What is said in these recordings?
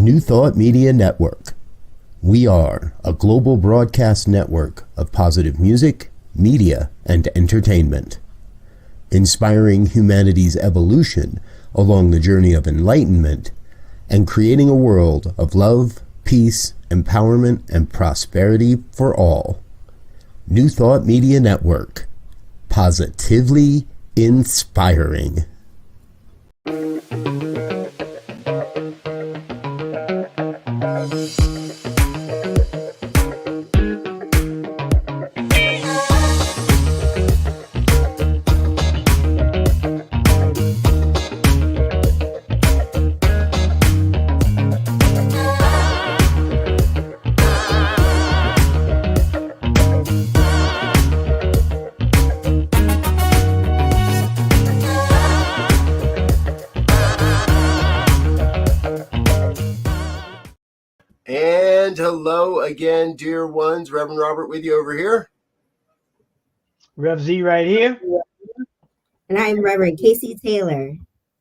New Thought Media Network. We are a global broadcast network of positive music, media, and entertainment, inspiring humanity's evolution along the journey of enlightenment and creating a world of love, peace, empowerment, and prosperity for all. New Thought Media Network. Positively inspiring. And hello again, dear ones. Reverend Robert with you over here. Rev Z right here. And I'm Reverend Casey Taylor.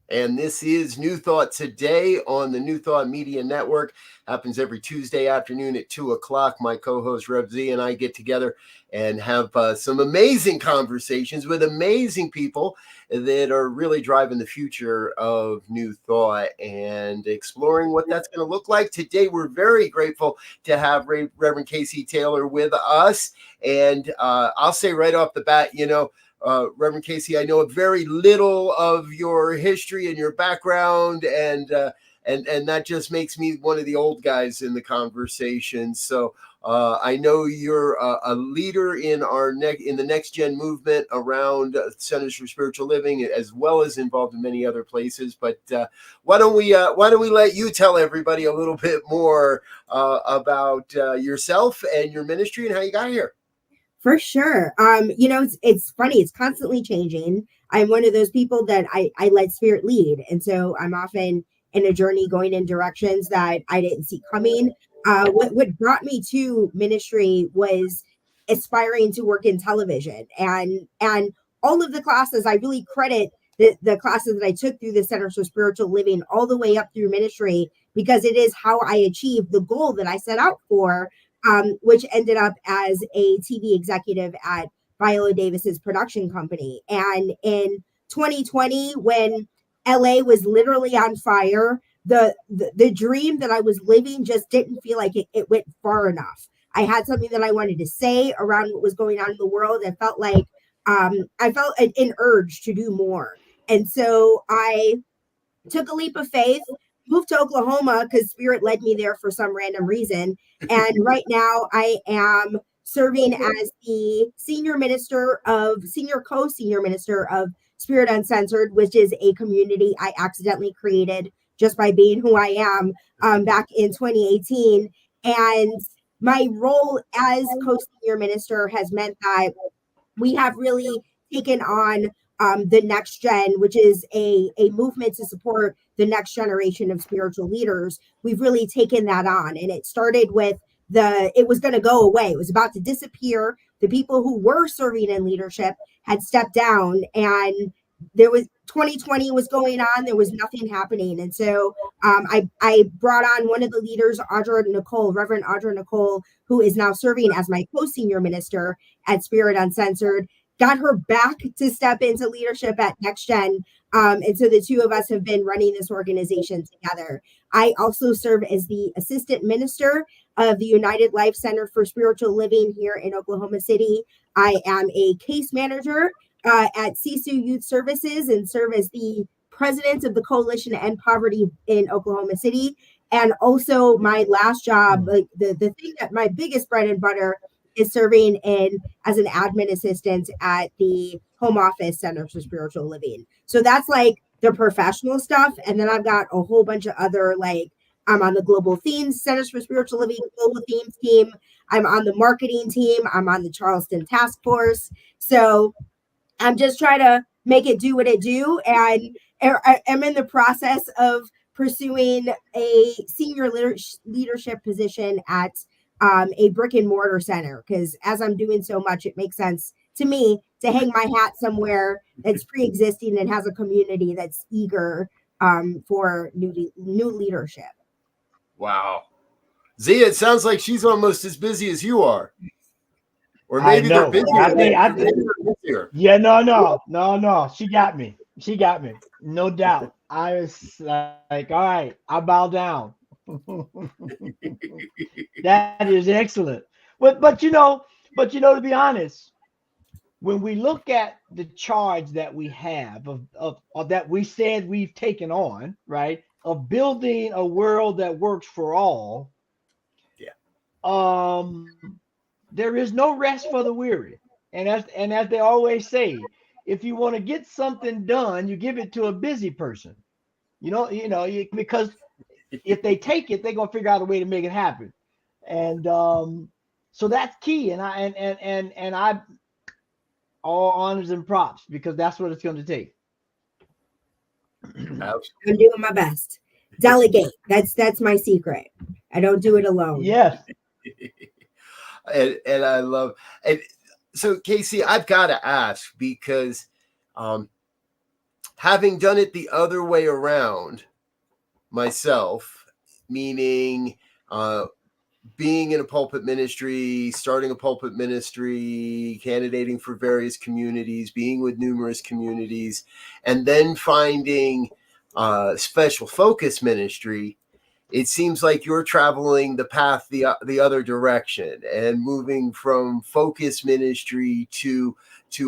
And this is New Thought Today on the New Thought Media Network. Happens every Tuesday afternoon at 2 o'clock. My co-host Rev Z and I get together and have some amazing conversations with amazing people that are really driving the future of New Thought and exploring what that's going to look like. Today, we're very grateful to have Reverend Casey Taylor with us. And I'll say right off the bat, Reverend Casey, I know very little of your history and your background, and that just makes me one of the old guys in the conversation. So I know you're a leader in the next gen movement around Centers for Spiritual Living, as well as involved in many other places. But why don't we let you tell everybody a little bit more about yourself and your ministry and how you got here? For sure. It's funny. It's constantly changing. I'm one of those people that I let spirit lead. And so I'm often in a journey going in directions that I didn't see coming. What brought me to ministry was aspiring to work in television, and all of the classes, I really credit the classes that I took through the Centers for Spiritual Living all the way up through ministry, because it is how I achieved the goal that I set out for, which ended up as a TV executive at Viola Davis's production company. And in 2020, when LA was literally on fire, the dream that I was living just didn't feel like it went far enough. I had something that I wanted to say around what was going on in the world. I felt like I felt an urge to do more. And so I took a leap of faith, moved to Oklahoma because Spirit led me there for some random reason. And right now I am serving as the senior co-senior minister of Spirit Uncensored, which is a community I accidentally created just by being who I am back in 2018. And my role as co-senior minister has meant that we have really taken on the next gen, which is a movement to support the next generation of spiritual leaders. We've really taken that on. And it started with it was going to go away. It was about to disappear. The people who were serving in leadership had stepped down, and 2020 was going on. There was nothing happening. And so I brought on one of the leaders, Reverend Audra Nicole, who is now serving as my co-senior minister at Spirit Uncensored, got her back to step into leadership at Next Gen. And so the two of us have been running this organization together. I also serve as the assistant minister of the United Life Center for Spiritual Living here in Oklahoma City. I am a case manager at CSU Youth Services and serve as the president of the Coalition to End Poverty in Oklahoma City. And also my last job, like the thing that my biggest bread and butter is serving as an admin assistant at the Home Office Center for Spiritual Living. So that's like the professional stuff. And then I've got a whole bunch of other, I'm on the Global Themes Centers for Spiritual Living Global Themes team. I'm on the marketing team. I'm on the Charleston Task Force. So I'm just trying to make it do what it do. And I'm in the process of pursuing a senior leadership position at a brick and mortar center, because as I'm doing so much, it makes sense to me to hang my hat somewhere that's pre-existing and has a community that's eager for new leadership. Wow. Zia, it sounds like she's almost as busy as you are. Or maybe they're busier. I think, yeah, no. She got me. No doubt. I was like, all right, I bow down. That is excellent. But to be honest, when we look at the charge that we have of that we said we've taken on, right, of building a world that works for all, there is no rest for the weary. And as they always say, if you want to get something done, you give it to a busy person. Because if they take it, they're gonna figure out a way to make it happen. And so that's key. And I all honors and props, because that's what it's going to take. I'm doing my best. Delegate. That's my secret. I don't do it alone. Yes. and I love and so Casey, I've got to ask, because having done it the other way around myself, meaning being in a pulpit ministry, starting a pulpit ministry, candidating for various communities, being with numerous communities, and then finding special focus ministry, it seems like you're traveling the path the other direction and moving from focus ministry to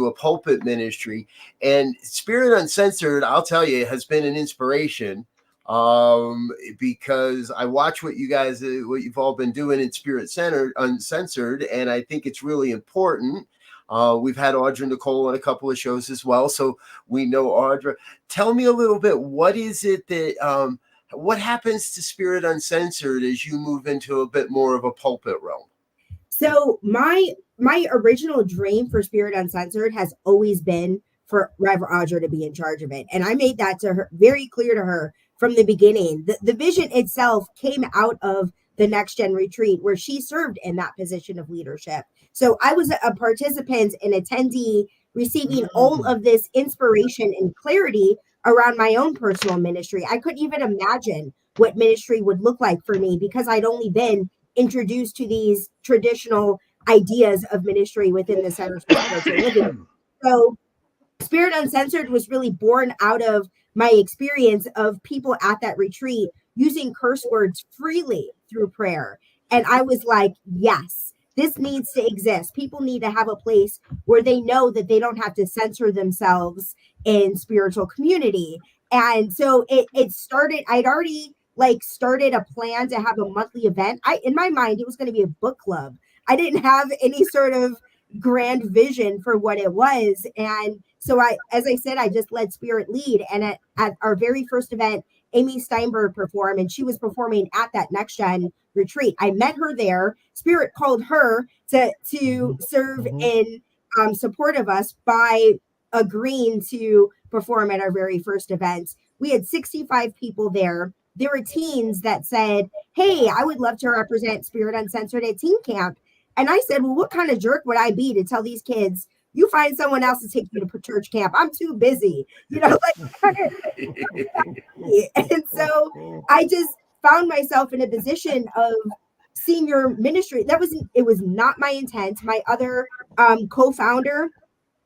a pulpit ministry. And Spirit Uncensored, I'll tell you, has been an inspiration, because I watch what you've all been doing in Spirit Uncensored, and I think it's really important. We've had Audra Nicole on a couple of shows as well, so we know Audra. Tell me a little bit, what is it that what happens to Spirit Uncensored as you move into a bit more of a pulpit realm? So my original dream for Spirit Uncensored has always been for Rev Audra to be in charge of it. And I made that to her very clear to her from the beginning. The vision itself came out of the Next Gen retreat, where she served in that position of leadership. So I was a participant and attendee, receiving all of this inspiration and clarity around my own personal ministry. I couldn't even imagine what ministry would look like for me, because I'd only been introduced to these traditional ideas of ministry within the Centers for Spiritual Living. So Spirit Uncensored was really born out of my experience of people at that retreat using curse words freely through prayer. And I was like, yes, this needs to exist. People need to have a place where they know that they don't have to censor themselves in spiritual community. And so it started, I'd already started a plan to have a monthly event. In my mind, it was going to be a book club. I didn't have any sort of grand vision for what it was. And so as I said, I just let Spirit lead. And at our very first event, Amy Steinberg performed, and she was performing at that Next Gen retreat. I met her there. Spirit called her to serve in support of us by agreeing to perform at our very first event. We had 65 people there. There were teens that said, hey, I would love to represent Spirit Uncensored at teen camp. And I said, well, what kind of jerk would I be to tell these kids, you find someone else to take you to church camp? I'm too busy, And so I just found myself in a position of senior ministry. It was not my intent. My other co-founder,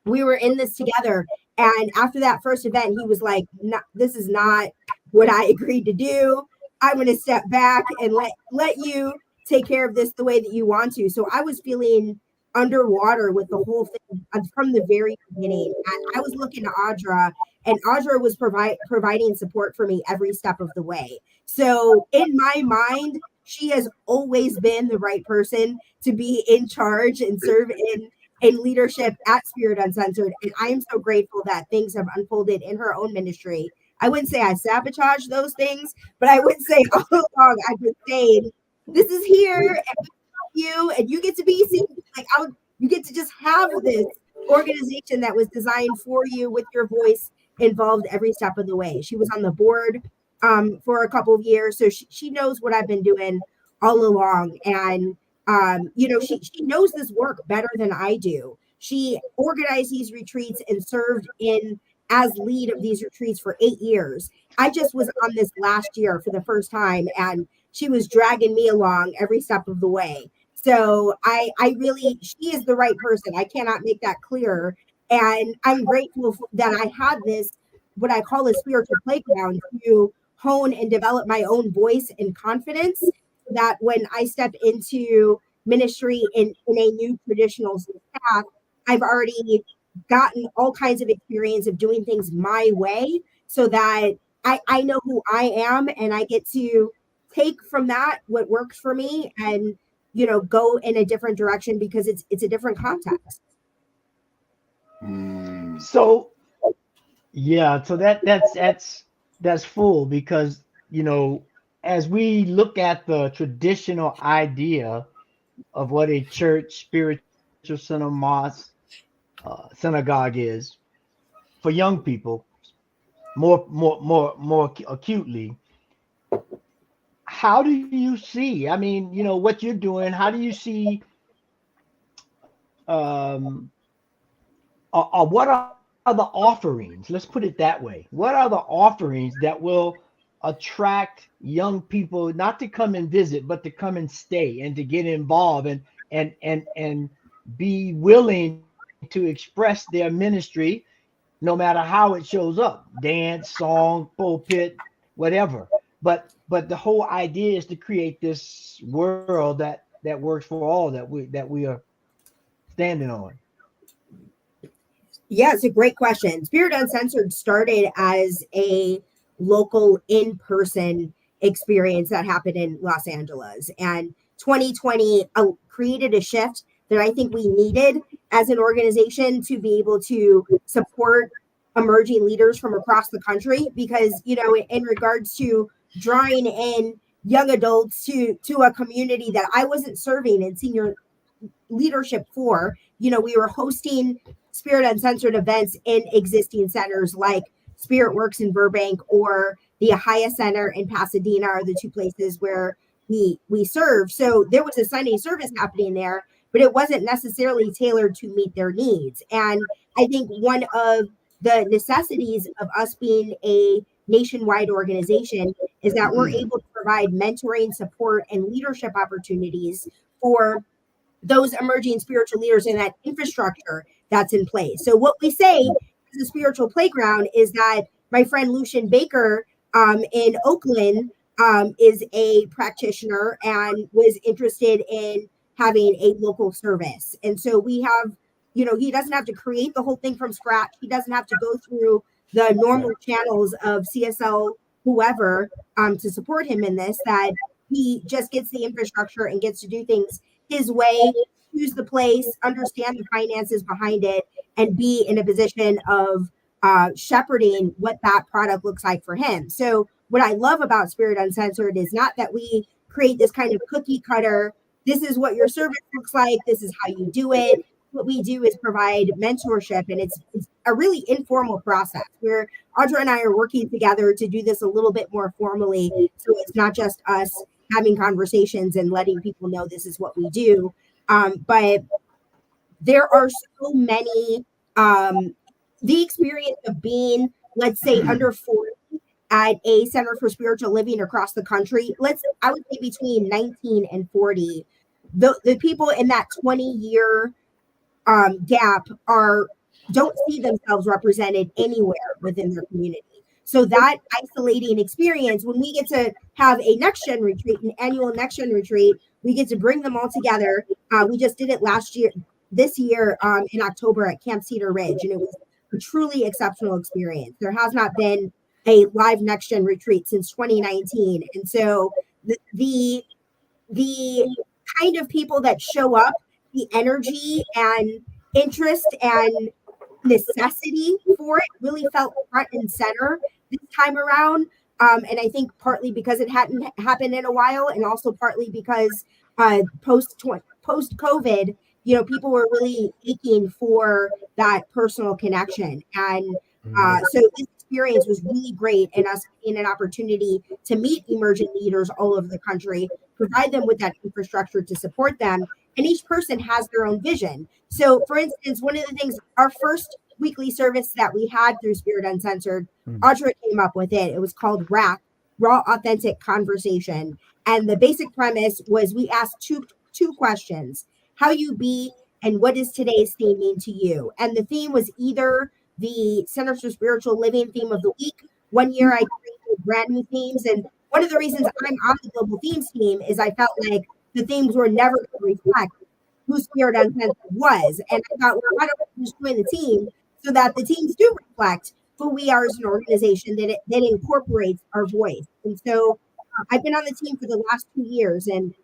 we were in this together. And after that first event, he was like, no, this is not what I agreed to do. I'm going to step back and let you take care of this the way that you want to. So I was feeling underwater with the whole thing from the very beginning. And I was looking to Audra, and Audra was providing support for me every step of the way. So in my mind, she has always been the right person to be in charge and serve in leadership at Spirit Uncensored. And I am so grateful that things have unfolded in her own ministry. I wouldn't say I sabotaged those things, but I would say all along I've been saying, this is here, and you get to be seen. You get to just have this organization that was designed for you, with your voice involved every step of the way. She was on the board for a couple of years, so she knows what I've been doing all along. And she knows this work better than I do. She organized these retreats and served as lead of these retreats for 8 years. I just was on this last year for the first time, and she was dragging me along every step of the way. So I really, she is the right person. I cannot make that clearer. And I'm grateful that I had this, what I call a spiritual playground, to hone and develop my own voice and confidence, so that when I step into ministry in a new traditional path, I've already gotten all kinds of experience of doing things my way, so that I know who I am, and I get to take from that what works for me, and go in a different direction because it's a different context. So yeah, so that's full, because as we look at the traditional idea of what a church, spiritual center, mosque, synagogue is for young people, more acutely, how do you see? I mean, what you're doing. How do you see? Um, what are the offerings? Let's put it that way. What are the offerings that will attract young people not to come and visit, but to come and stay and to get involved and be willing to express their ministry, no matter how it shows up, dance, song, pulpit, whatever. But the whole idea is to create this world that works for all, that we are standing on. Yeah, it's a great question. Spirit Uncensored started as a local in-person experience that happened in Los Angeles. And 2020 created a shift that I think we needed as an organization to be able to support emerging leaders from across the country. Because, in regards to drawing in young adults to a community that I wasn't serving in senior leadership for, we were hosting Spirit Uncensored events in existing centers like Spirit Works in Burbank or the Ahia Center in Pasadena are the two places where we serve. So there was a Sunday service happening there, but it wasn't necessarily tailored to meet their needs. And I think one of the necessities of us being a nationwide organization is that we're able to provide mentoring, support, and leadership opportunities for those emerging spiritual leaders in that infrastructure that's in place. So what we say as a spiritual playground is that my friend Lucian Baker in Oakland is a practitioner and was interested in having a local service. And so we have, he doesn't have to create the whole thing from scratch. He doesn't have to go through the normal channels of CSL, whoever, to support him in this, that he just gets the infrastructure and gets to do things his way, choose the place, understand the finances behind it, and be in a position of shepherding what that product looks like for him. So what I love about Spirit Uncensored is not that we create this kind of cookie cutter, this is what your service looks like, this is how you do it. What we do is provide mentorship, and it's a really informal process where Audra and I are working together to do this a little bit more formally. So it's not just us having conversations and letting people know this is what we do. But there are so many, the experience of being, let's say, under 40 at a center for spiritual living across the country, I would say between 19 and 40, the people in that 20-year gap don't see themselves represented anywhere within their community. So that isolating experience, when we get to have a next gen retreat, an annual next gen retreat, we get to bring them all together. We just did it this year in October at Camp Cedar Ridge, and it was a truly exceptional experience. There has not been a live next gen retreat since 2019, and so the kind of people that show up, the energy and interest and necessity for it really felt front and center this time around. And I think partly because it hadn't happened in a while, and also partly because post COVID, people were really aching for that personal connection. And so this experience was really great, and us in an opportunity to meet emerging leaders all over the country, provide them with that infrastructure to support them. And each person has their own vision. So, for instance, one of the things, our first weekly service that we had through Spirit Uncensored, Audra came up with it. It was called RAP, raw, authentic conversation. And the basic premise was we asked two questions: how you be, and what does today's theme mean to you? And the theme was either the Centers for Spiritual Living theme of the week. One year I created brand new themes. And one of the reasons I'm on the Global Themes team is I felt like the themes were never going to reflect who Spirit Uncensored was. And I thought, well, why don't we just join the team so that the teams do reflect who we are as an organization, that incorporates our voice. And so I've been on the team for the last 2 years, and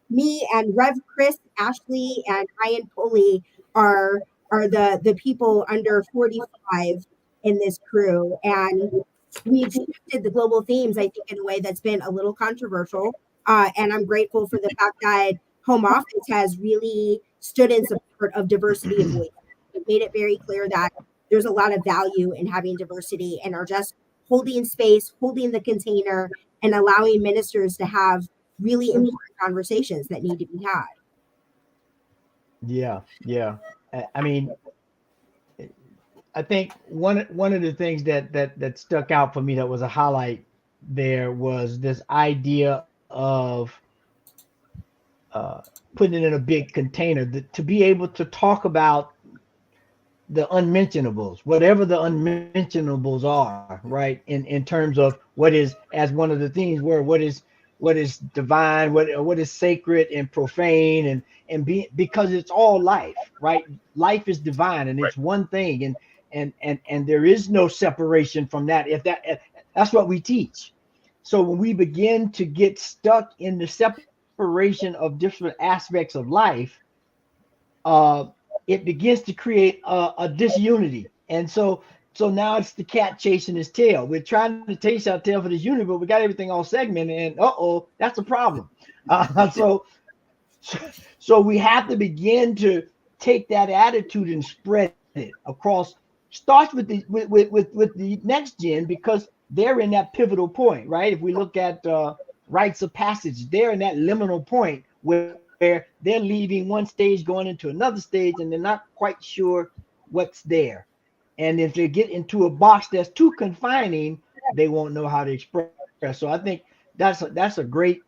me and Rev Chris, Ashley, and Ryan Pulley are the people under 45 in this crew. And we've shifted the global themes, I think, in a way that's been a little controversial. And I'm grateful for the fact that Home Office has really stood in support of diversity of voice. It made it very clear that there's a lot of value in having diversity, and are just holding space, holding the container, and allowing ministers to have really important conversations that need to be had. Yeah. I mean, I think one of the things that stuck out for me that was a highlight there was this idea of putting it in a big container, to be able to talk about the unmentionables, whatever the unmentionables are, right? In terms of what is, as one of the themes were, what is divine, what is sacred and profane, and because it's all life, right? Life is divine, and it's one thing, and there is no separation from that. That's what we teach. So when we begin to get stuck in the separation of different aspects of life, it begins to create a disunity. And so now it's the cat chasing his tail. We're trying to chase our tail for this unity, but we got everything all segmented, and that's a problem. So we have to begin to take that attitude and spread it across. Starts with the next gen, because they're in that pivotal point, right? If we look at rites of passage, they're in that liminal point where they're leaving one stage, going into another stage, and they're not quite sure what's there. And if they get into a box that's too confining, they won't know how to express. So I think that's a great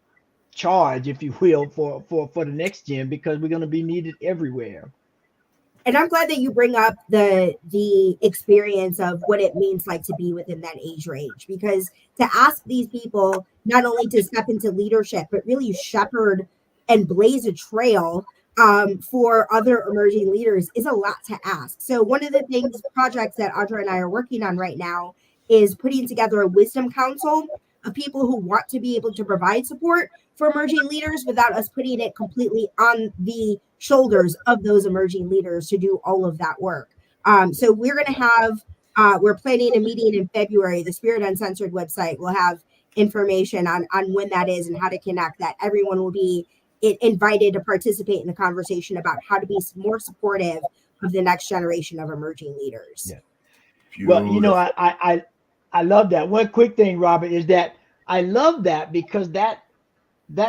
charge, if you will, for the next gen, because we're going to be needed everywhere. And I'm glad that you bring up the experience of what it means like to be within that age range, because to ask these people not only to step into leadership, but really shepherd and blaze a trail for other emerging leaders is a lot to ask. So one of the projects that Audra and I are working on right now is putting together a wisdom council of people who want to be able to provide support for emerging leaders without us putting it completely on the shoulders of those emerging leaders to do all of that work. So we're going to have, we're planning a meeting in February. The Spirit Uncensored website will have information on when that is and how to connect, that everyone will be invited to participate in the conversation about how to be more supportive of the next generation of emerging leaders. Yeah. Well, I love that. One quick thing, Robert, is that I love that because that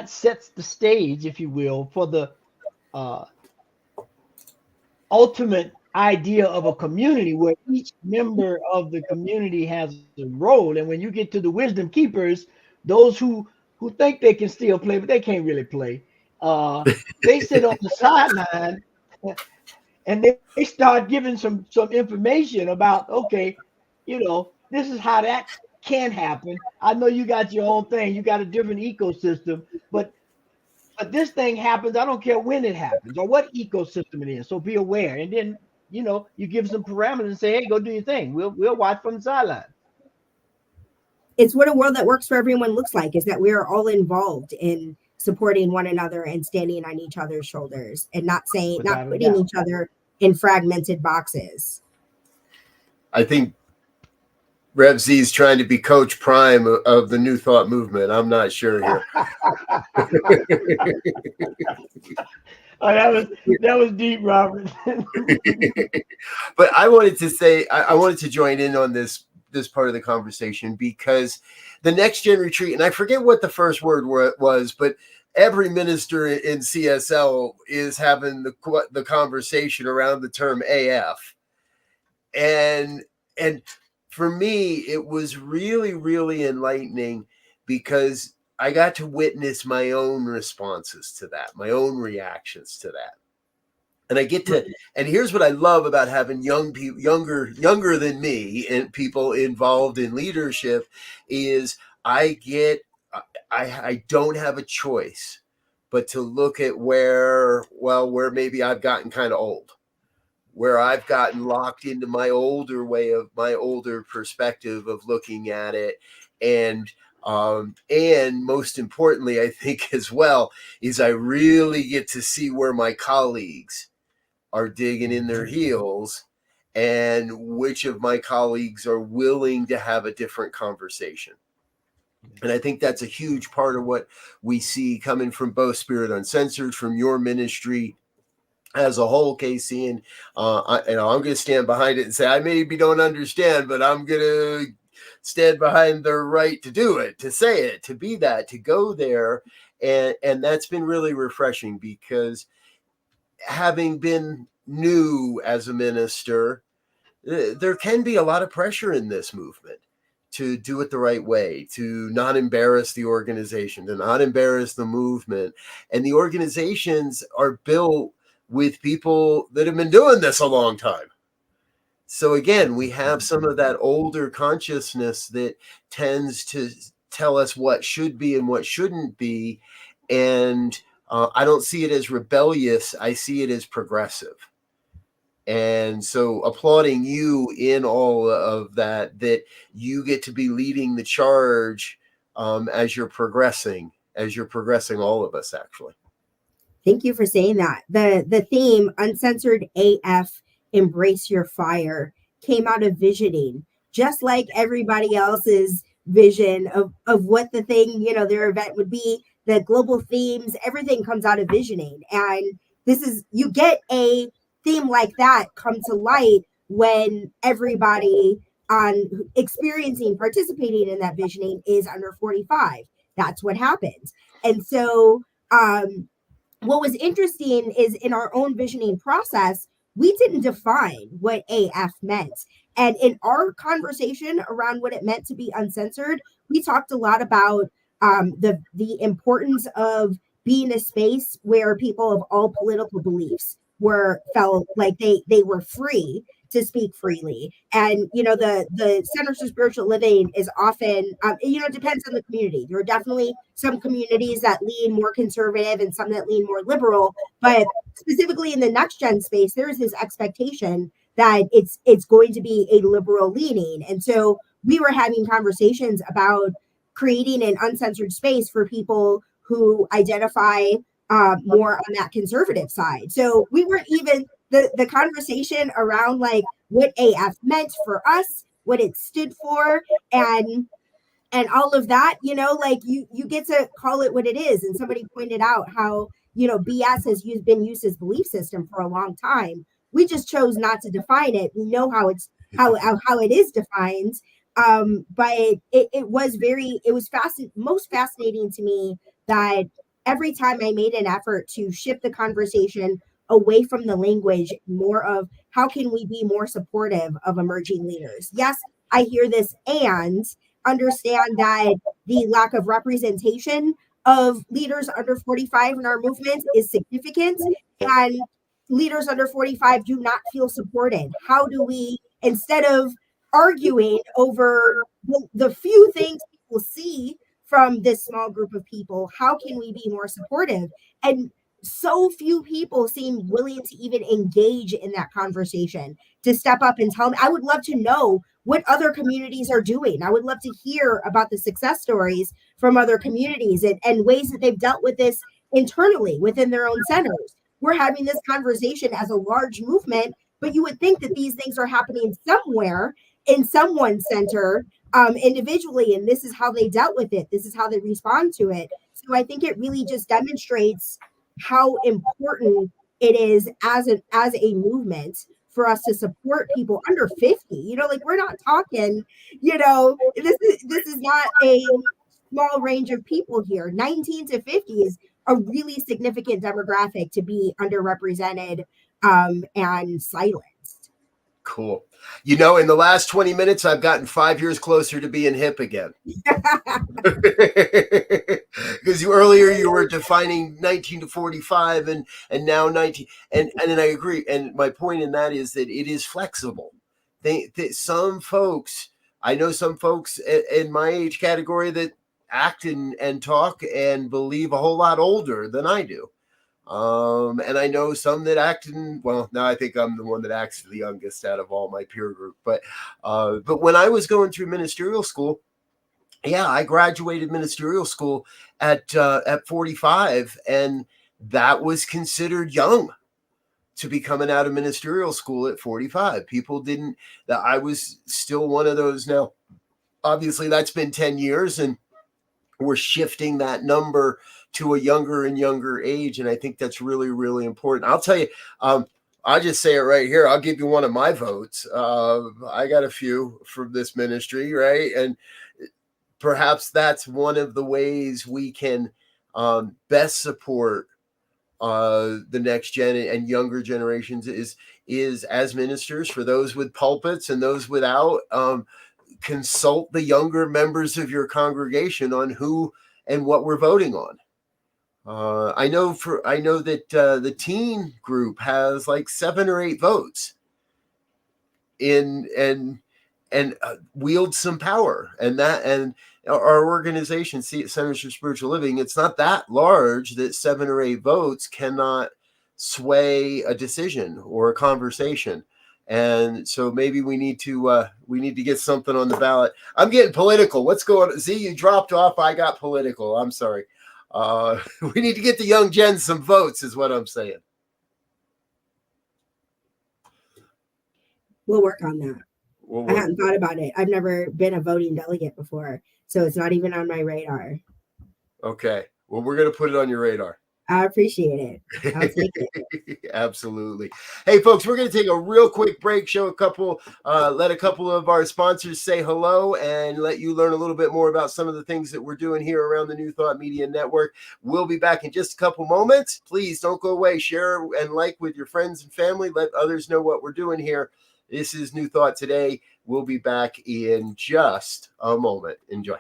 sets the stage, if you will, for the ultimate idea of a community where each member of the community has a role. And when you get to the wisdom keepers, those who think they can still play, but they can't really play, they sit on the sideline and they start giving some information about, okay, this is how that can happen. I know you got your own thing, you got a different ecosystem, but this thing happens. I don't care when it happens or what ecosystem it is. So be aware. And then, you give some parameters and say, hey, go do your thing. We'll watch from the sideline. It's what a world that works for everyone looks like, is that we are all involved in supporting one another and standing on each other's shoulders and not putting each other in fragmented boxes. I think Rev Z is trying to be Coach Prime of the New Thought movement. I'm not sure here. That was deep, Robert. But I wanted to say, I wanted to join in on this part of the conversation, because the Next Gen Retreat, and I forget what the first word was, but every minister in CSL is having the conversation around the term AF. And for me, it was really, really enlightening because I got to witness my own responses to that, my own reactions to that. And I get to, and here's what I love about having young people, younger than me, and people involved in leadership is I don't have a choice but to look at where maybe I've gotten kind of old, where I've gotten locked into my older perspective of looking at it. And most importantly, I think as well, is I really get to see where my colleagues are digging in their heels and which of my colleagues are willing to have a different conversation. And I think that's a huge part of what we see coming from both Spirit Uncensored, from your ministry as a whole, Casey. And I'm going to stand behind it and say, I maybe don't understand, but I'm going to stand behind their right to do it, to say it, to be that, to go there. And that's been really refreshing, because having been new as a minister, there can be a lot of pressure in this movement to do it the right way, to not embarrass the organization, to not embarrass the movement. And the organizations are built with people that have been doing this a long time. So again, we have some of that older consciousness that tends to tell us what should be and what shouldn't be. And I don't see it as rebellious. I see it as progressive. And so applauding you in all of that you get to be leading the charge as you're progressing, all of us, actually. Thank you for saying that. The theme, Uncensored AF, Embrace Your Fire, came out of visioning, just like everybody else's vision of what the thing, their event would be. The global themes, everything comes out of visioning. And you get a theme like that come to light when everybody participating in that visioning is under 45. That's what happens. And so what was interesting is in our own visioning process, we didn't define what AF meant. And in our conversation around what it meant to be uncensored, we talked a lot about the importance of being a space where people of all political beliefs felt like they were free to speak freely. And the Centers for Spiritual Living is often it depends on the community. There are definitely some communities that lean more conservative and some that lean more liberal, but specifically in the next gen space, there is this expectation that it's going to be a liberal leaning. And so we were having conversations about creating an uncensored space for people who identify more on that conservative side. So we weren't even the conversation around like what AF meant for us, what it stood for, and all of that, like you get to call it what it is. And somebody pointed out how, BS has been used as belief system for a long time. We just chose not to define it. We know how it is defined. But it was most fascinating to me that every time I made an effort to shift the conversation away from the language, more of how can we be more supportive of emerging leaders? Yes, I hear this and understand that the lack of representation of leaders under 45 in our movement is significant, and leaders under 45 do not feel supported. How do we, instead of arguing over the few things people see from this small group of people, how can we be more supportive? And so few people seem willing to even engage in that conversation, to step up and tell me. I would love to know what other communities are doing. I would love to hear about the success stories from other communities and ways that they've dealt with this internally within their own centers. We're having this conversation as a large movement, but you would think that these things are happening somewhere in someone's center individually, and this is how they dealt with it. This is how they respond to it. So I think it really just demonstrates how important it is as a movement for us to support people under 50. Like we're not talking, this is not a small range of people here. 19 to 50 is a really significant demographic to be underrepresented and silenced. Cool. You know, in the last 20 minutes, I've gotten 5 years closer to being hip again. Because earlier you were defining 19 to 45 and now 19. And then I agree. And my point in that is that it is flexible. Some folks, I know some folks in my age category that act and talk and believe a whole lot older than I do. And I know some that act well, now I think I'm the one that acts the youngest out of all my peer group. But when I was going through ministerial school, yeah, I graduated ministerial school at 45, and that was considered young to be coming out of ministerial school at 45. People didn't, that I was still one of those. Now, obviously that's been 10 years and we're shifting that number to a younger and younger age. And I think that's really, really important. I'll tell you, I'll just say it right here. I'll give you one of my votes. I got a few from this ministry, right? And perhaps that's one of the ways we can best support the next gen and younger generations is as ministers, for those with pulpits and those without, consult the younger members of your congregation on who and what we're voting on. I know that the teen group has like 7 or 8 votes and wields some power, and our organization, Centers for Spiritual Living, it's not that large that 7 or 8 votes cannot sway a decision or a conversation. And so maybe we need to get something on the ballot. I'm getting political. What's going on? Z, you dropped off. I got political. I'm sorry. We need to get the young gen some votes is what I'm saying. We'll work on that. I hadn't thought about it. I've never been a voting delegate before, so it's not even on my radar. Okay. Well, we're going to put it on your radar. I appreciate it. I'll take it. Absolutely. Hey, folks, we're going to take a real quick break, let a couple of our sponsors say hello and let you learn a little bit more about some of the things that we're doing here around the New Thought Media Network. We'll be back in just a couple moments. Please don't go away. Share and like with your friends and family. Let others know what we're doing here. This is New Thought Today. We'll be back in just a moment. Enjoy.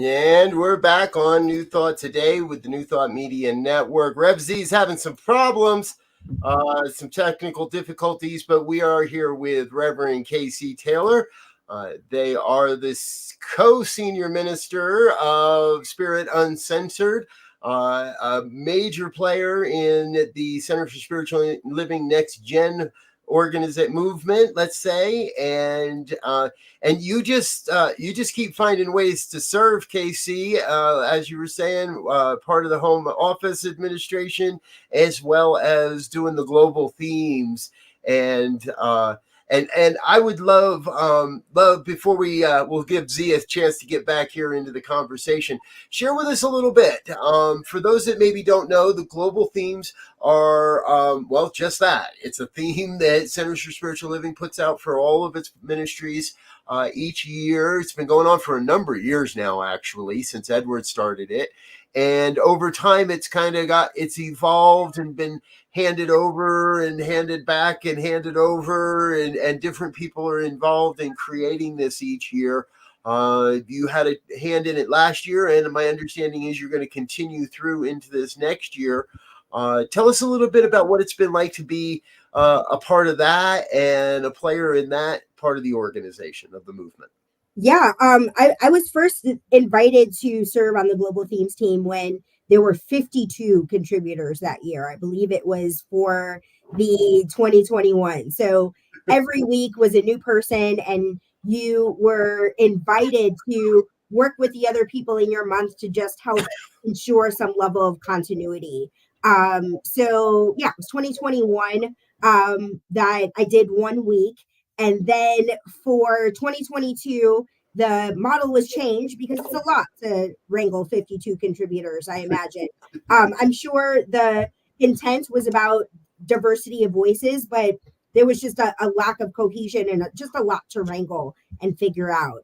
And we're back on New Thought Today with the New Thought Media Network. Rev Z is having some problems, some technical difficulties, but we are here with Reverend K.C. Taylor. They are the co-senior minister of Spirit Uncensored, a major player in the Center for Spiritual Living Next Gen movement, let's say, and you just keep finding ways to serve, KC, as you were saying, part of the home office administration, as well as doing the global themes, and And I would love before we'll give Z a chance to get back here into the conversation, share with us a little bit. For those that maybe don't know, the global themes are well, just that. It's a theme that Centers for Spiritual Living puts out for all of its ministries each year. It's been going on for a number of years now, actually, since Edward started it. And over time, it's evolved and been handed over and handed back and handed over, and different people are involved in creating this each year. You had a hand in it last year, and my understanding is you're going to continue through into this next year. Tell us a little bit about what it's been like to be a part of that and a player in that part of the organization of the movement. Yeah, I was first invited to serve on the Global Themes team when there were 52 contributors that year. I believe it was for the 2021. So every week was a new person, and you were invited to work with the other people in your month to just help ensure some level of continuity. So yeah, it was 2021 that I did 1 week. And then for 2022, the model was changed because it's a lot to wrangle 52 contributors, I imagine. I'm sure the intent was about diversity of voices, but there was just a lack of cohesion and just a lot to wrangle and figure out.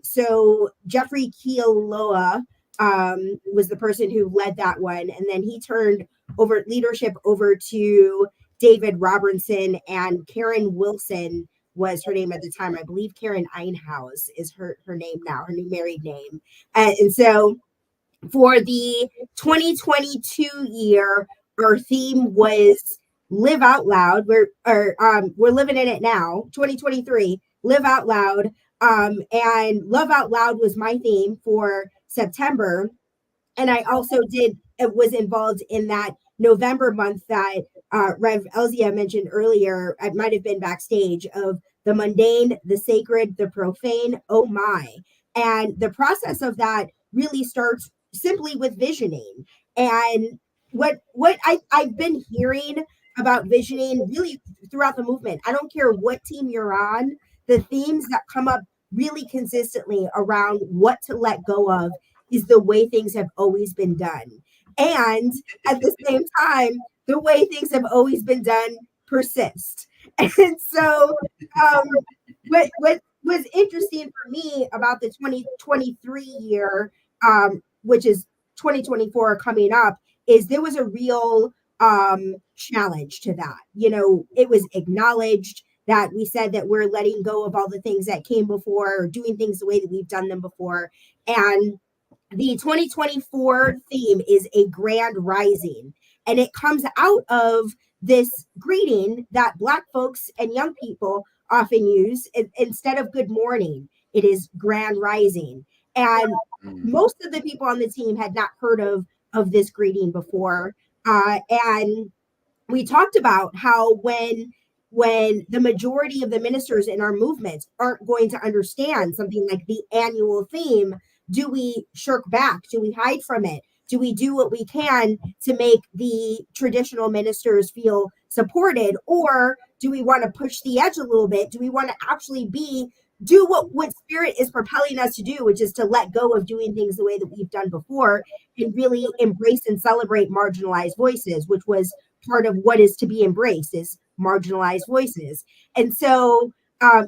So Jeffrey Kealoha was the person who led that one. And then he turned leadership over to David Robinson, and Karen Wilson was her name at the time. I believe Karen Einhaus is her name now, her new married name. And so for the 2022 year, our theme was Live Out Loud. We're living in it now, 2023, Live Out Loud. And Love Out Loud was my theme for September. And I also was involved in that November month that Rev Elzia mentioned earlier. I might have been backstage of the mundane, the sacred, the profane. Oh my. And the process of that really starts simply with visioning. And what I've been hearing about visioning really throughout the movement, I don't care what team you're on, the themes that come up really consistently around what to let go of is the way things have always been done. And at the same time, the way things have always been done persist. And so what was interesting for me about the 2023 year, which is 2024 coming up, is there was a real challenge to that. You know, it was acknowledged that we said that we're letting go of all the things that came before, or doing things the way that we've done them before. And the 2024 theme is a grand rising, and it comes out of this greeting that Black folks and young people often use. Instead of good morning, it is grand rising. And most of the people on the team had not heard of this greeting before. And we talked about how when the majority of the ministers in our movements aren't going to understand something like the annual theme, do we shirk back? Do we hide from it? Do we do what we can to make the traditional ministers feel supported? Or do we want to push the edge a little bit? Do we want to actually do what Spirit is propelling us to do, which is to let go of doing things the way that we've done before and really embrace and celebrate marginalized voices, which was part of what is to be embraced, is marginalized voices. And so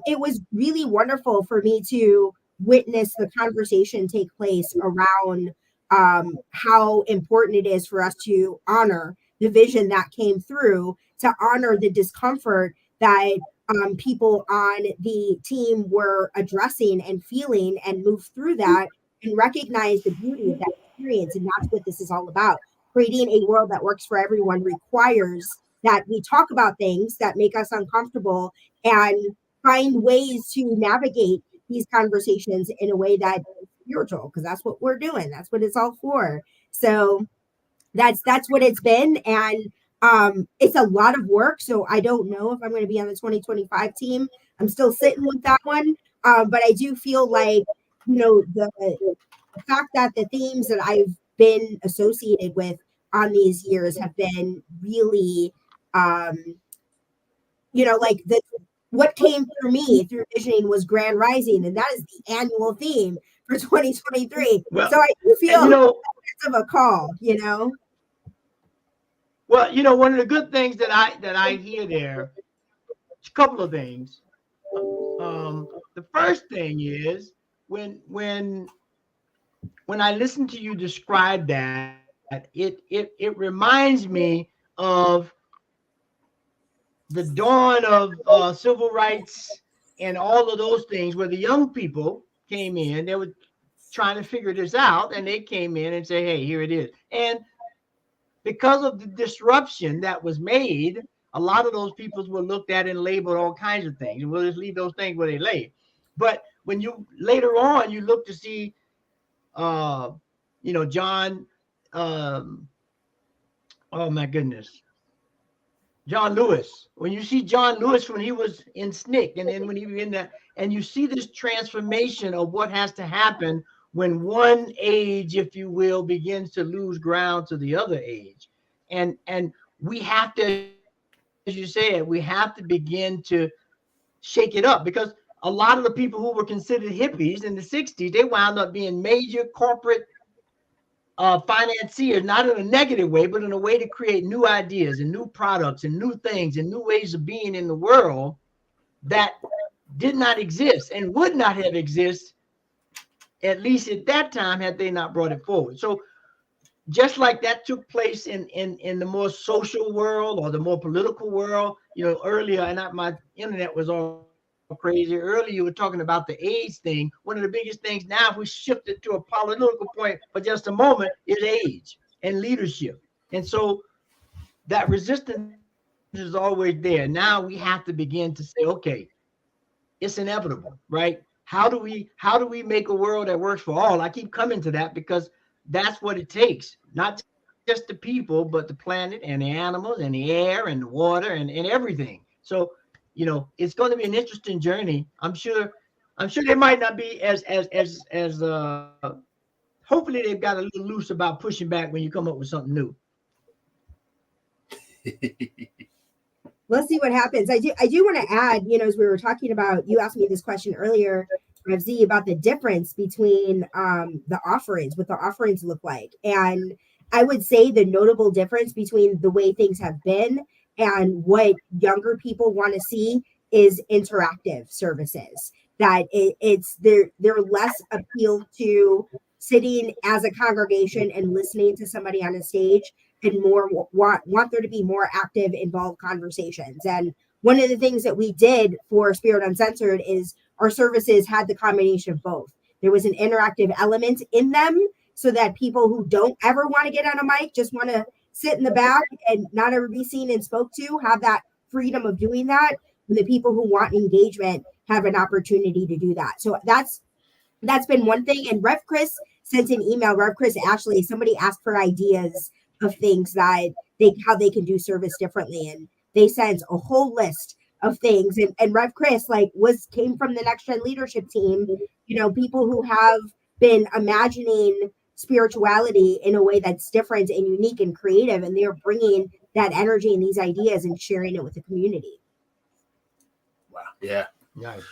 it was really wonderful for me to witness the conversation take place around how important it is for us to honor the vision that came through, to honor the discomfort that people on the team were addressing and feeling, and move through that and recognize the beauty of that experience. And that's what this is all about. Creating a world that works for everyone requires that we talk about things that make us uncomfortable and find ways to navigate these conversations in a way that is spiritual, because that's what we're doing. That's what it's all for. So that's what it's been. And it's a lot of work. So I don't know if I'm going to be on the 2025 team. I'm still sitting with that one. But I do feel like, you know, the fact that the themes that I've been associated with on these years have been really, you know, like what came through me through visioning was Grand Rising, and that is the annual theme for 2023. Well, So I do feel and, of a call, you know. Well, one of the good things that I hear there, a couple of things. The first thing is when I listen to you describe that, it reminds me of the dawn of civil rights and all of those things, where the young people came in. They were trying to figure this out, and they came in and say, "Hey, here it is." And because of the disruption that was made, a lot of those people were looked at and labeled all kinds of things, and we'll just leave those things where they lay. But when you later on you look to see, John, oh my goodness, John Lewis. When you see John Lewis when he was in SNCC, and then when he was in that, and you see this transformation of what has to happen when one age, if you will, begins to lose ground to the other age. And we have to, as you said, we have to begin to shake it up, because a lot of the people who were considered hippies in the 60s, they wound up being major corporate financiers, not in a negative way, but in a way to create new ideas and new products and new things and new ways of being in the world that did not exist and would not have existed, at least at that time, had they not brought it forward. So just like that took place in the more social world or the more political world, earlier, and my internet was all crazy. Earlier, you were talking about the AIDS thing. One of the biggest things now, if we shift it to a political point for just a moment, is age and leadership. And so that resistance is always there. Now we have to begin to say, okay, it's inevitable, right? How do we make a world that works for all? I keep coming to that because that's what it takes. Not just the people, but the planet and the animals and the air and the water and everything. So, it's going to be an interesting journey. I'm sure they might not be as hopefully they've got a little loose about pushing back when you come up with something new. Let's see what happens. I do want to add, as we were talking about, you asked me this question earlier, Rev Z, about the difference between the offerings, what the offerings look like. And I would say the notable difference between the way things have been and what younger people want to see is interactive services. That they're less appealed to sitting as a congregation and listening to somebody on a stage, and more want there to be more active, involved conversations. And one of the things that we did for Spirit Uncensored is our services had the combination of both. There was an interactive element in them, so that people who don't ever want to get on a mic, just want to sit in the back and not ever be seen and spoke to, have that freedom of doing that. And the people who want engagement have an opportunity to do that. So that's been one thing. And Rev Chris sent an email, Rev Chris Ashley, somebody asked for ideas of things that how they can do service differently. And they sent a whole list of things. And Rev Chris came from the Next Gen leadership team, people who have been imagining spirituality in a way that's different and unique and creative, and they're bringing that energy and these ideas and sharing it with the community. Wow. Yeah. Nice.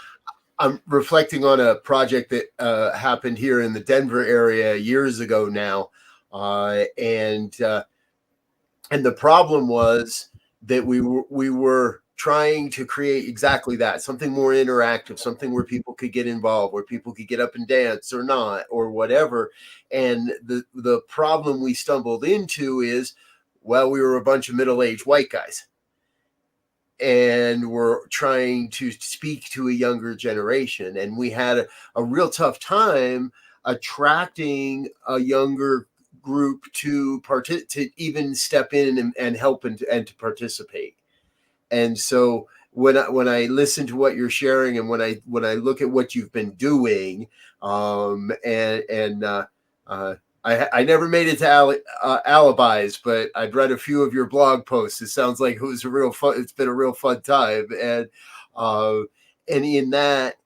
I'm reflecting on a project that happened here in the Denver area years ago now. And the problem was that we were trying to create exactly that, something more interactive, something where people could get involved, where people could get up and dance or not, or whatever. And the problem we stumbled into is, well, we were a bunch of middle-aged white guys, and we're trying to speak to a younger generation. And we had a real tough time attracting a younger group to even step in and help and to participate. And so when I listen to what you're sharing, and when I look at what you've been doing, I never made it to Alibis, but I've read a few of your blog posts. It sounds like it was it's been a real fun time. And in that,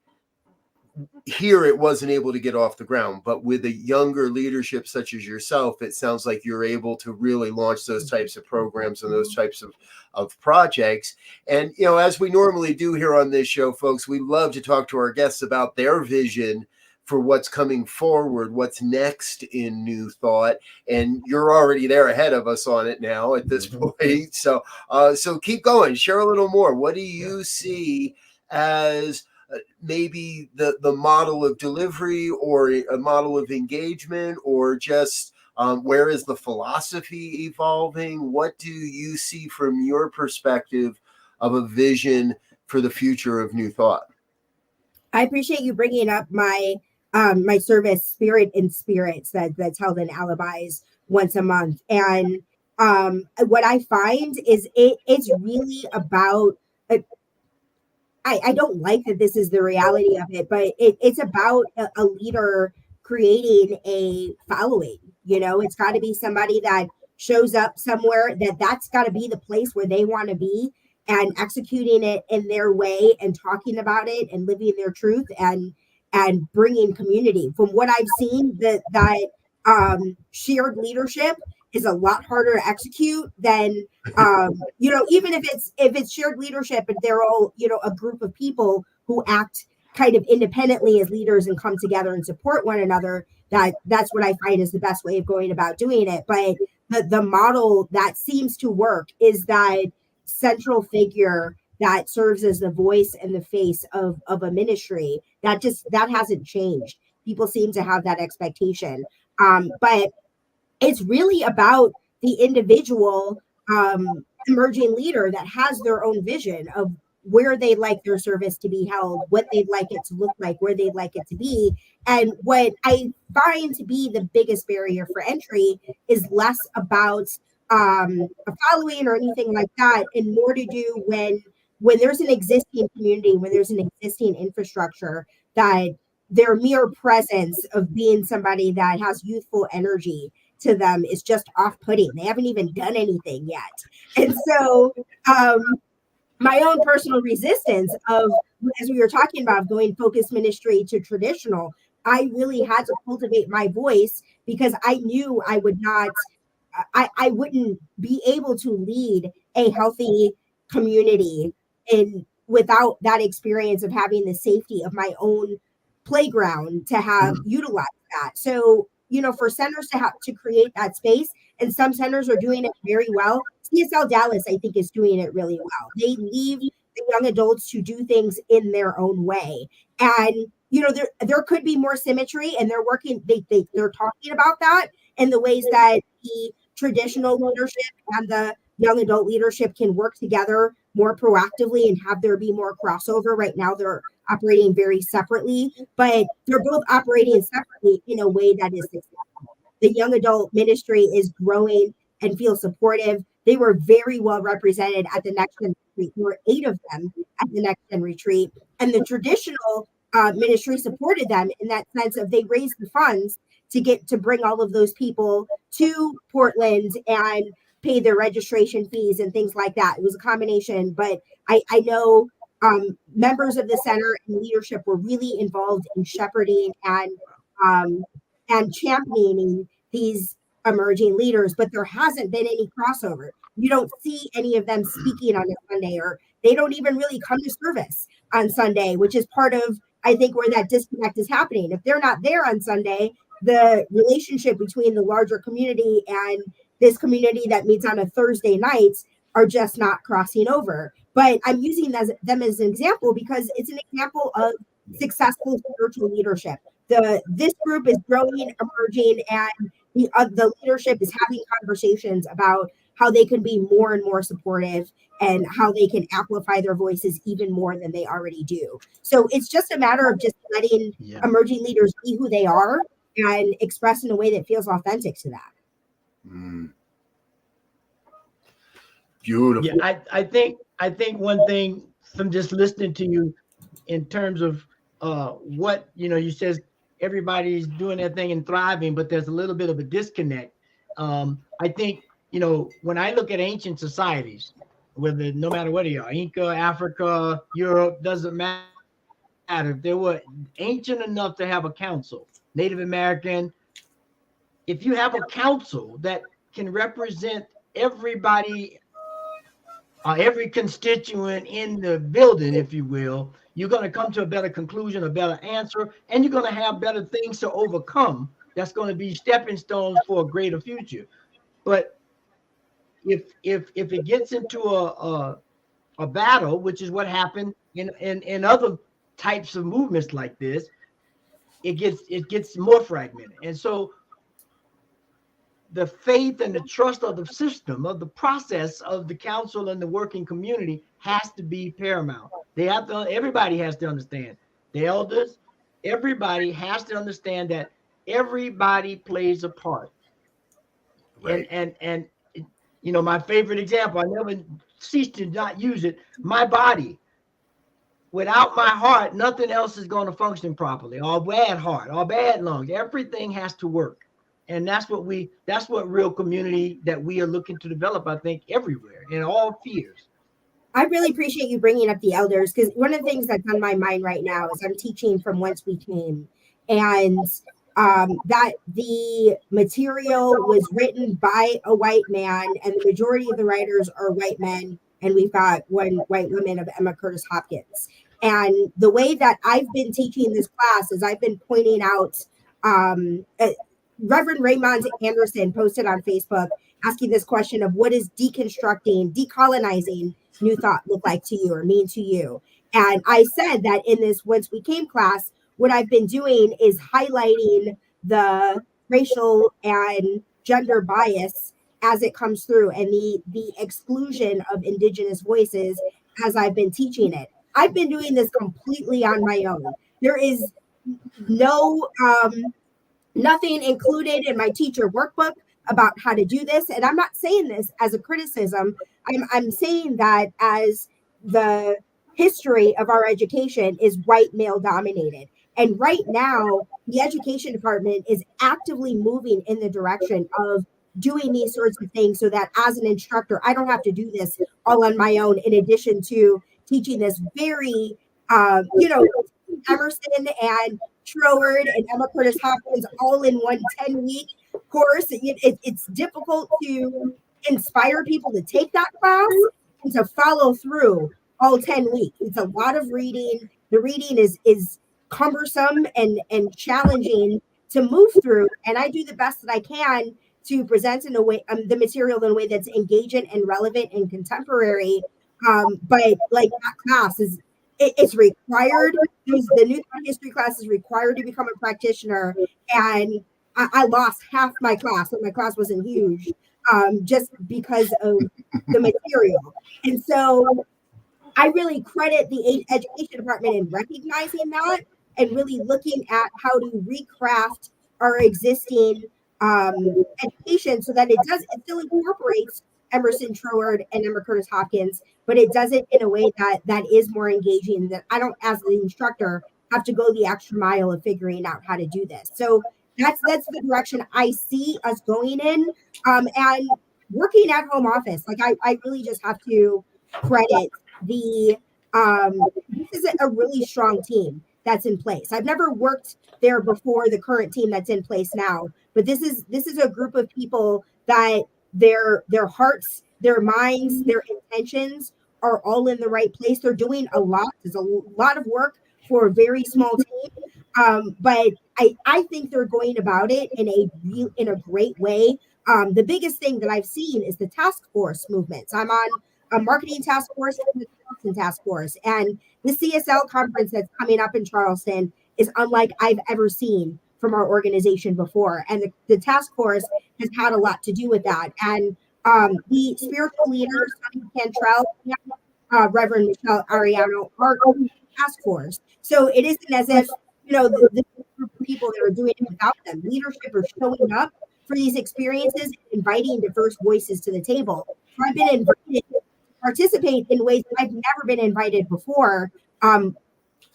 here it wasn't able to get off the ground, but with a younger leadership such as yourself, it sounds like you're able to really launch those types of programs and those types of projects. And, you know, as we normally do here on this show, folks, we love to talk to our guests about their vision for what's coming forward, what's next in New Thought. And you're already there ahead of us on it now at this point. So, so keep going, share a little more. What do you see as maybe the model of delivery or a model of engagement, or just where is the philosophy evolving? What do you see from your perspective of a vision for the future of New Thought? I appreciate you bringing up my my service, Spirit in Spirits, that's held in Alibis once a month. And what I find is it's really about I don't like that this is the reality of it, but it's about a leader creating a following. You know, it's got to be somebody that shows up somewhere, that's got to be the place where they want to be, and executing it in their way and talking about it and living their truth and bringing community. From what I've seen, that shared leadership is a lot harder to execute than you know, even if it's shared leadership and they're all, you know, a group of people who act kind of independently as leaders and come together and support one another. That's what I find is the best way of going about doing it. But the model that seems to work is that central figure that serves as the voice and the face of a ministry. That hasn't changed. People seem to have that expectation, but it's really about the individual emerging leader that has their own vision of where they'd like their service to be held, what they'd like it to look like, where they'd like it to be. And what I find to be the biggest barrier for entry is less about a following or anything like that, and more to do when there's an existing community, when there's an existing infrastructure, that their mere presence of being somebody that has youthful energy to them is just off-putting. They haven't even done anything yet. And so my own personal resistance of, as we were talking about, going focused ministry to traditional, I really had to cultivate my voice because I knew I wouldn't be able to lead a healthy community without that experience of having the safety of my own playground to have utilized that. So, you know, for centers to create that space, and some centers are doing it very well. CSL Dallas, I think, is doing it really well. They leave the young adults to do things in their own way. And, you know, there could be more symmetry, and they're talking about that in the ways that the traditional leadership and the young adult leadership can work together more proactively and have there be more crossover. Right now, they're operating very separately, but they're both operating separately in a way that is successful. The young adult ministry is growing and feels supportive. They were very well represented at the Next Gen retreat. There were 8 of them at the Next Gen retreat, and the traditional ministry supported them in that sense of they raised the funds to bring all of those people to Portland and pay their registration fees and things like that. It was a combination, but I know members of the center and leadership were really involved in shepherding and championing these emerging leaders, but there hasn't been any crossover. You don't see any of them speaking on a Sunday, or they don't even really come to service on Sunday, which is part of, I think, where that disconnect is happening. If they're not there on Sunday, the relationship between the larger community and this community that meets on a Thursday nights are just not crossing over. But I'm using them as an example because it's an example of successful spiritual leadership. This group is growing, emerging, and the leadership is having conversations about how they can be more and more supportive and how they can amplify their voices even more than they already do. So it's just a matter of just letting emerging leaders be who they are and express in a way that feels authentic to that. Beautiful. Yeah, I think one thing from just listening to you in terms of what, you know, you says everybody's doing their thing and thriving, but there's a little bit of a disconnect. I think, you know, when I look at ancient societies, no matter what they are, Inca, Africa, Europe, doesn't matter. matter if they were ancient enough to have a council, Native American, if you have a council that can represent everybody, every constituent in the building, if you will, you're going to come to a better conclusion, a better answer, and you're going to have better things to overcome. That's going to be stepping stones for a greater future. But if it gets into a battle, which is what happened in other types of movements like this, it gets more fragmented. And so the faith and the trust of the system, of the process of the council and the working community has to be paramount. Everybody has to understand. The elders, everybody has to understand that everybody plays a part. Right. And you know, my favorite example, I never cease to not use it, my body. Without my heart, nothing else is going to function properly. Or bad heart, or bad lungs. Everything has to work. And that's what real community that we are looking to develop, I think, everywhere, in all spheres. I really appreciate you bringing up the elders, because one of the things that's on my mind right now is I'm teaching from Whence We Came, and that the material was written by a white man, and the majority of the writers are white men, and we've got one white woman of Emma Curtis Hopkins. And the way that I've been teaching this class is I've been pointing out Reverend Raymond Anderson posted on Facebook asking this question of what is deconstructing, decolonizing New Thought look like to you or mean to you? And I said that in this Whence We Came class, what I've been doing is highlighting the racial and gender bias as it comes through and the exclusion of Indigenous voices as I've been teaching it. I've been doing this completely on my own. There is no nothing included in my teacher workbook about how to do this. And I'm not saying this as a criticism. I'm saying that as the history of our education is white male dominated. And right now, the education department is actively moving in the direction of doing these sorts of things so that as an instructor, I don't have to do this all on my own, in addition to teaching this very, Emerson and Troward and Emma Curtis Hopkins all in one 10-week course. It's difficult to inspire people to take that class and to follow through all 10 weeks. It's a lot of reading. The reading is cumbersome and challenging to move through. And I do the best that I can to present in a way the material in a way that's engaging and relevant and contemporary. But like that class it's required. The New Thought history class is required to become a practitioner, and I lost half my class, and my class wasn't huge, just because of the material. And so I really credit the education department in recognizing that and really looking at how to recraft our existing education so that it still incorporates Emerson Troward and Emma Curtis Hopkins, but it does it in a way that is more engaging, that I don't, as the instructor, have to go the extra mile of figuring out how to do this. So that's the direction I see us going in. And working at home office, like I really just have to credit this is a really strong team that's in place. I've never worked there before the current team that's in place now, but this is a group of people that their hearts, their minds, their intentions are all in the right place. They're doing a lot. There's a lot of work for a very small team. But I think they're going about it in a great way. The biggest thing that I've seen is the task force movements. I'm on a marketing task force and the task force. And the CSL conference that's coming up in Charleston is unlike I've ever seen from our organization before. And the task force has had a lot to do with that. And the spiritual leaders, Cantrell, Reverend Michelle Ariano, are on the task force. So it isn't as if, the group of people that are doing it without them. Leadership are showing up for these experiences, inviting diverse voices to the table. So I've been invited to participate in ways that I've never been invited before. And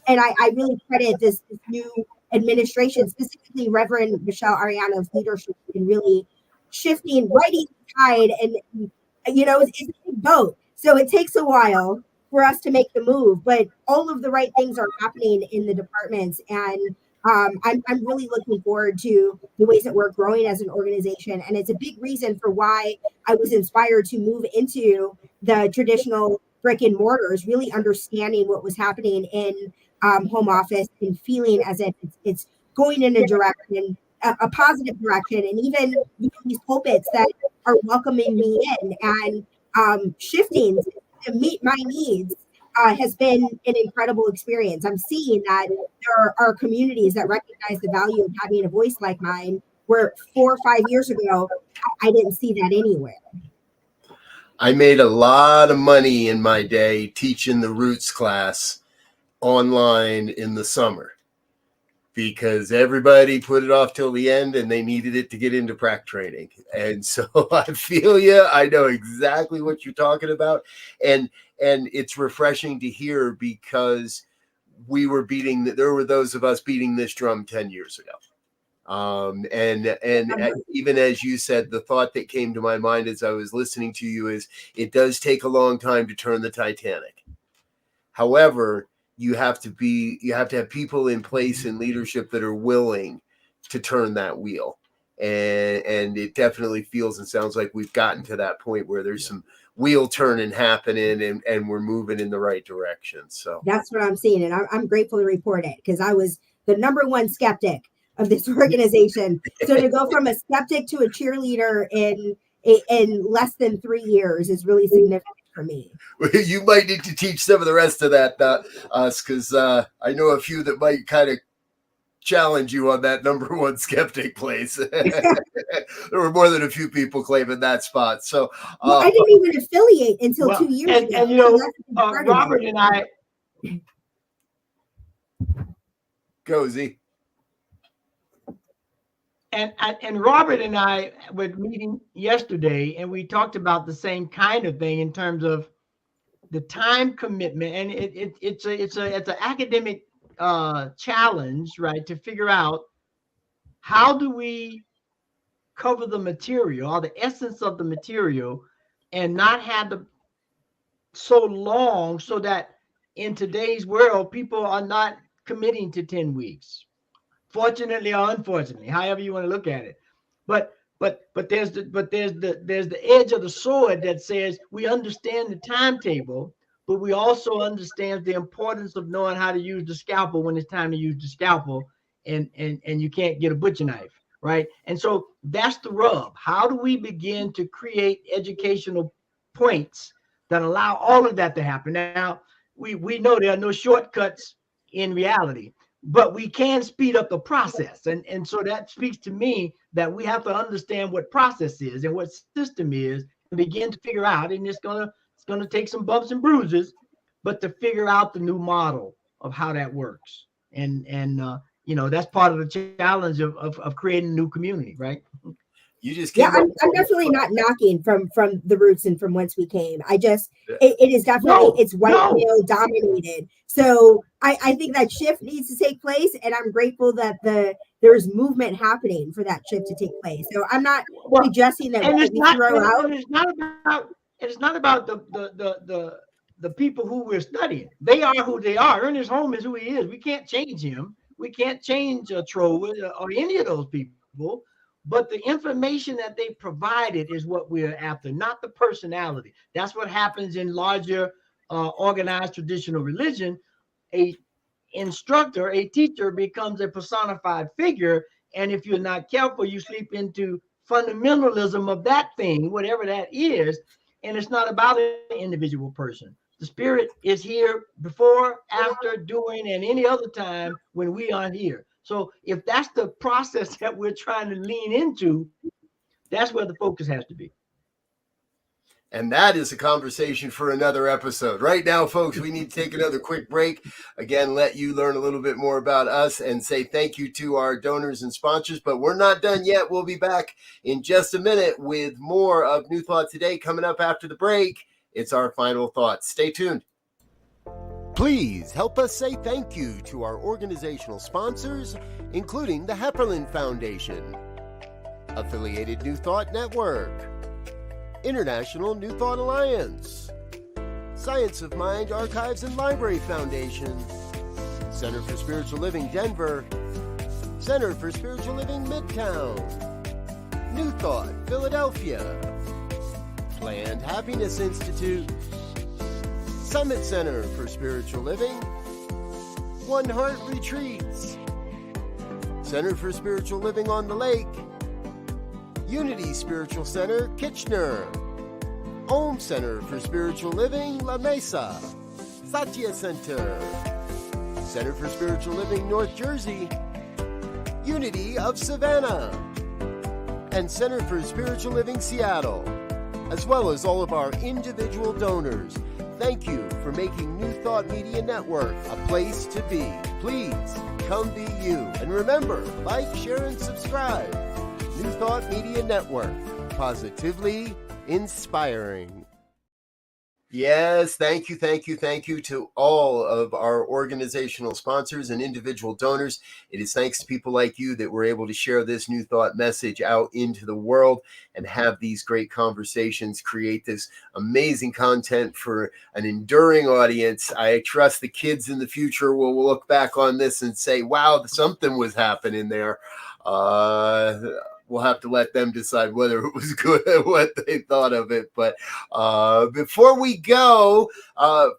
I really credit this new administration, specifically Reverend Michelle Ariano's leadership in really shifting, righting the tide. And, it's a big boat. So it takes a while. for us to make the move. But all of the right things are happening in the departments, and I'm really looking forward to the ways that we're growing as an organization. And it's a big reason for why I was inspired to move into the traditional brick and mortars, really understanding what was happening in home office and feeling as if it's going in a direction, a positive direction, and even these pulpits that are welcoming me in and shifting to meet my needs has been an incredible experience. I'm seeing that there are communities that recognize the value of having a voice like mine, where 4 or 5 years ago, I didn't see that anywhere. I made a lot of money in my day teaching the Roots class online in the summer because everybody put it off till the end and they needed it to get into prac training. And so I feel you. I know exactly what you're talking about. And it's refreshing to hear because there were those of us beating this drum 10 years ago. And even as you said, the thought that came to my mind as I was listening to you is it does take a long time to turn the Titanic. However, you have to have people in place in leadership that are willing to turn that wheel. And it definitely feels and sounds like we've gotten to that point where there's some wheel turning happening and we're moving in the right direction. So that's what I'm seeing. And I'm grateful to report it because I was the number one skeptic of this organization. So to go from a skeptic to a cheerleader in less than 3 years is really significant for me. You might need to teach some of the rest of that us because I know a few that might kind of challenge you on that number one skeptic place. There were more than a few people claiming that spot. So I didn't even affiliate until 2 years ago. And you know, Robert and I go Z. And Robert and I were meeting yesterday, and we talked about the same kind of thing in terms of the time commitment, and it's an academic challenge, right? To figure out how do we cover the material or the essence of the material, and not have the so long, so that in today's world people are not committing to 10 weeks. Fortunately or unfortunately, however you want to look at it, but there's the edge of the sword that says we understand the timetable, but we also understand the importance of knowing how to use the scalpel when it's time to use the scalpel, and you can't get a butcher knife, right? And so that's the rub. How do we begin to create educational points that allow all of that to happen? Now we know there are no shortcuts in reality, but we can speed up the process. And so that speaks to me that we have to understand what process is and what system is and begin to figure out, and it's gonna take some bumps and bruises, but to figure out the new model of how that works. And you know, that's part of the challenge of creating a new community, right? You just I'm definitely not knocking from the roots and from whence we came. It is definitely it's white male dominated. So I think that shift needs to take place, and I'm grateful that there's movement happening for that shift to take place. So I'm not suggesting that we throw out. It's not about the people who we're studying. They are who they are. Ernest Holmes is who he is. We can't change him. We can't change Trowell or any of those people. But the information that they provided is what we're after, not the personality. That's what happens in larger organized traditional religion. A instructor, a teacher becomes a personified figure. And if you're not careful, you slip into fundamentalism of that thing, whatever that is. And it's not about an individual person. The spirit is here before, after, during, and any other time when we aren't here. So if that's the process that we're trying to lean into, that's where the focus has to be. And that is a conversation for another episode. Right now, folks, we need to take another quick break. Again, let you learn a little bit more about us and say thank you to our donors and sponsors. But we're not done yet. We'll be back in just a minute with more of New Thought Today coming up after the break. It's our final thoughts. Stay tuned. Please help us say thank you to our organizational sponsors, including the Hepperlin Foundation, Affiliated New Thought Network, International New Thought Alliance, Science of Mind Archives and Library Foundation, Center for Spiritual Living Denver, Center for Spiritual Living Midtown, New Thought Philadelphia, Planned Happiness Institute, Summit Center for Spiritual Living, One Heart Retreats, Center for Spiritual Living on the Lake, Unity Spiritual Center, Kitchener, Om Center for Spiritual Living, La Mesa, Satya Center, Center for Spiritual Living, North Jersey, Unity of Savannah, and Center for Spiritual Living, Seattle, as well as all of our individual donors. Thank you for making New Thought Media Network a place to be. Please come be you. And remember, like, share, and subscribe. New Thought Media Network, positively inspiring. Yes, thank you to all of our organizational sponsors and individual donors. It is thanks to people like you that we're able to share this New Thought message out into the world and have these great conversations, create this amazing content for an enduring audience. I trust the kids in the future will look back on this and say, wow, something was happening there. We'll have to let them decide whether it was good or what they thought of it. But before we go,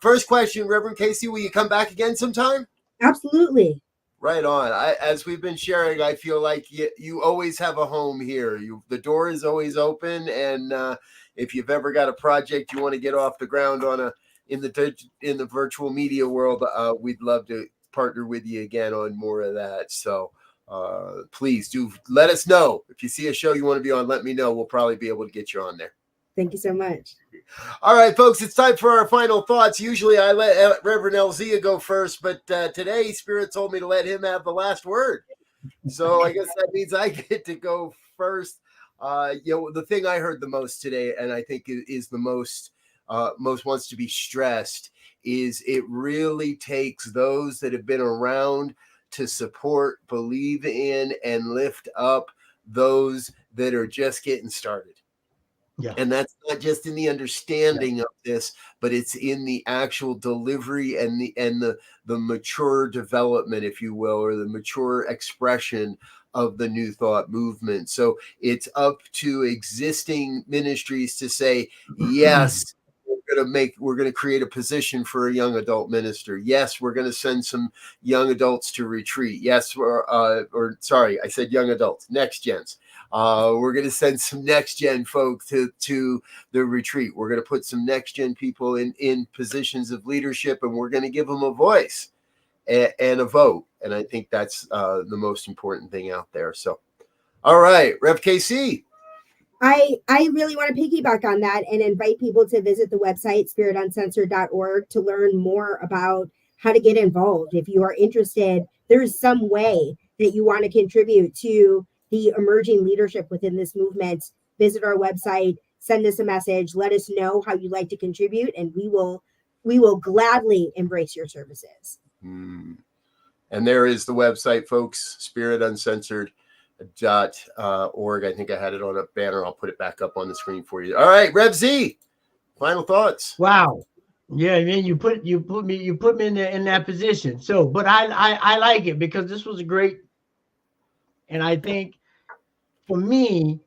first question, Reverend Casey, will you come back again sometime? Absolutely. Right on. As we've been sharing, I feel like you always have a home here. The door is always open, and if you've ever got a project you want to get off the ground in the virtual media world, we'd love to partner with you again on more of that. So. Please do let us know. If you see a show you want to be on, let me know. We'll probably be able to get you on there. Thank you so much. All right, folks, it's time for our final thoughts. Usually I let Reverend Elzia go first, but today Spirit told me to let him have the last word. So I guess that means I get to go first. The thing I heard the most today, and I think is the most wants to be stressed, is it really takes those that have been around to support, believe in, and lift up those that are just getting started. Yeah. And that's not just in the understanding of this, but it's in the actual delivery and the mature development, if you will, or the mature expression of the New Thought movement. So it's up to existing ministries to say, yes, we're going to create a position for a young adult minister. Yes, we're going to send some young adults to retreat. Yes, I said young adults, next gens. We're going to send some next gen folk to the retreat. We're going to put some next gen people in positions of leadership, and we're going to give them a voice and a vote. And I think that's the most important thing out there. So, all right, Rev KC. I really want to piggyback on that and invite people to visit the website, spirituncensored.org, to learn more about how to get involved. If you are interested, there's some way that you want to contribute to the emerging leadership within this movement. Visit our website, send us a message, let us know how you'd like to contribute, and we will gladly embrace your services. And there is the website, folks, spirituncensored.org. I think I had it on a banner. I'll put it back up on the screen for you. All right, Rev Z, final thoughts. Wow. Yeah, man, you put me in that position. So, but I like it because this was great. And I think for me,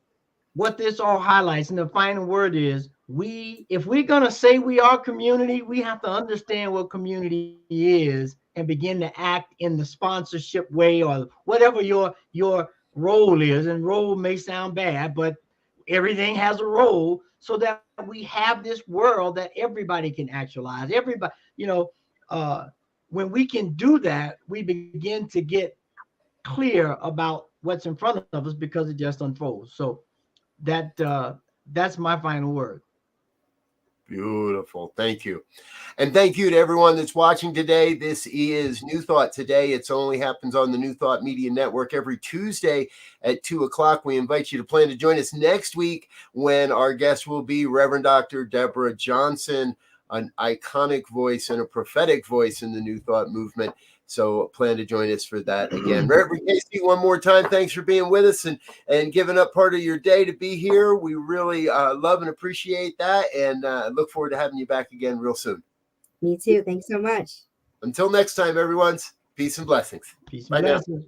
what this all highlights, and the final word is, if we're gonna say we are community, we have to understand what community is and begin to act in the sponsorship way or whatever your role is. And role may sound bad, but everything has a role, so that we have this world that everybody can actualize. Everybody, when we can do that, we begin to get clear about what's in front of us because it just unfolds. So that's my final word. Beautiful. Thank you. And thank you to everyone that's watching today. This is New Thought Today. It only happens on the New Thought Media Network every Tuesday at 2:00. We invite you to plan to join us next week when our guest will be Reverend Dr. Deborah Johnson, an iconic voice and a prophetic voice in the New Thought movement. So plan to join us for that again. Reverend Casey, one more time, thanks for being with us and giving up part of your day to be here. We really love and appreciate that, and look forward to having you back again real soon. Me too. Thanks so much. Until next time, everyone's peace and blessings. Peace Bye and now. blessings.